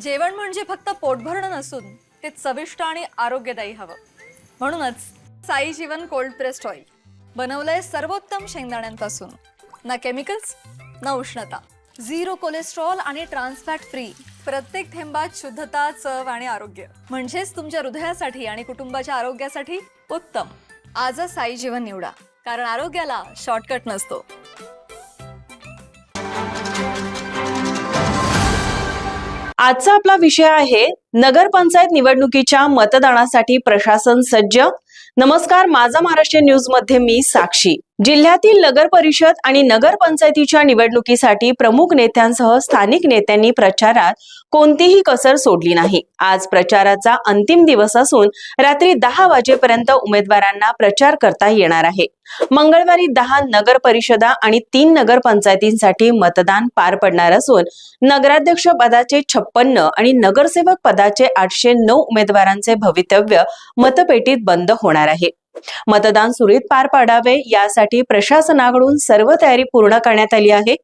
जेवण म्हणजे फक्त पोटभरणं नसून ते चविष्ट आणि आरोग्यदायी हवं. म्हणूनच साई जीवन कोल्ड प्रेस्ड ऑइल बनवलंय सर्वोत्तम शेंगदाण्यांपासून. ना केमिकल्स ना उष्णता, झिरो कोलेस्ट्रॉल आणि ट्रान्स फॅट फ्री. प्रत्येक थेंबात शुद्धता, चव आणि आरोग्य. म्हणजेच तुमच्या हृदयासाठी आणि कुटुंबाच्या आरोग्यासाठी उत्तम. आजच साई जीवन निवडा, कारण आरोग्याला शॉर्टकट नसतो. आजचा आपला विषय आहे नगरपंचायत निवडणुकीच्या मतदानासाठी प्रशासन सज्ज. नमस्कार, माझा महाराष्ट्र न्यूज मध्ये मी साक्षी. जिल्ह्यातील नगर परिषद आणि नगरपंचायतीच्या निवडणुकीसाठी प्रमुख नेत्यांसह स्थानिक नेत्यांनी प्रचारात कोणतीही कसर सोडली नाही. आज प्रचाराचा अंतिम दिवस असून रात्री 10 वाजेपर्यंत उमेदवारांना प्रचार करता येणार आहे. मंगळवारी 10 नगर परिषदा आणि 3 नगरपंचायतींसाठी मतदान पार पडणार असून नगराध्यक्ष पदाचे 56 आणि नगरसेवक पदाचे 809 उमेदवारांचे भवितव्य मतपेटीत बंद होणार आहे. मतदान सुरळीत पार पाडावे यासाठी प्रशासनाकडून सर्व तयारी पूर्ण करण्यात आली आहे.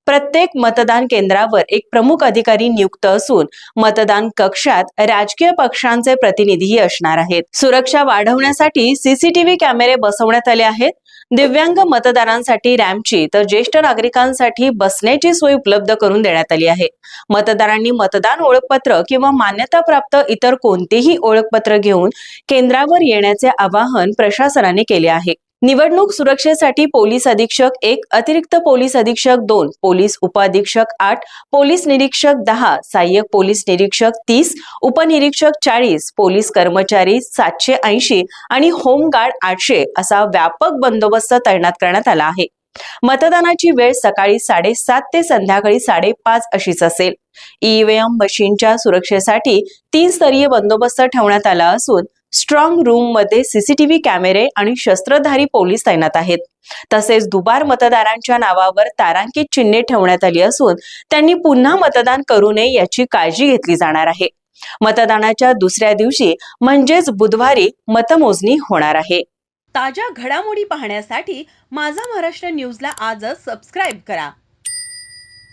प्रत्येक मतदान केंद्रावर एक प्रमुख अधिकारी नियुक्त असून मतदान कक्षात राजकीय पक्षांचे प्रतिनिधीही असणार आहेत. सुरक्षा वाढवण्यासाठी सीसीटीव्ही कॅमेरे बसवण्यात आले आहेत. दिव्यांग मतदारांसाठी रॅम्पची तर ज्येष्ठ नागरिकांसाठी बसण्याची सोय उपलब्ध करून देण्यात आली आहे. मतदारांनी मतदान ओळखपत्र किंवा मान्यताप्राप्त इतर कोणतेही ओळखपत्र घेऊन केंद्रावर येण्याचे आवाहन प्रशासनाने केले आहे. निवडणूक सुरक्षेसाठी पोलीस अधीक्षक 1, अतिरिक्त पोलीस अधीक्षक 2, पोलीस उपअधीक्षक 8, पोलीस निरीक्षक 10, सहाय्यक पोलीस निरीक्षक 30, उपनिरीक्षक 40, पोलीस कर्मचारी 780 आणि होमगार्ड 800 असा व्यापक बंदोबस्त तैनात करण्यात आला आहे. मतदानाची वेळ सकाळी 7:30 ते संध्याकाळी 5:30 अशीच असेल. ईव्हीएम मशीनच्या सुरक्षेसाठी 3 स्तरीय बंदोबस्त ठेवण्यात आला असून स्ट्रॉंग रूम मध्ये सीसीटीव्ही कॅमेरे आणि शस्त्रधारी पोलीस तैनात आहेत. तसेच दुबार मतदारांच्या नावावर तारांकित चिन्हे ठेवण्यात आली असून त्यांनी पुन्हा मतदान करू नये याची काळजी घेतली जाणार आहे. मतदानाच्या दुसऱ्या दिवशी म्हणजेच बुधवारी मतमोजणी होणार आहे. ताज्या घडामोडी पाहण्यासाठी माझा महाराष्ट्र न्यूजला आजच सबस्क्राईब करा.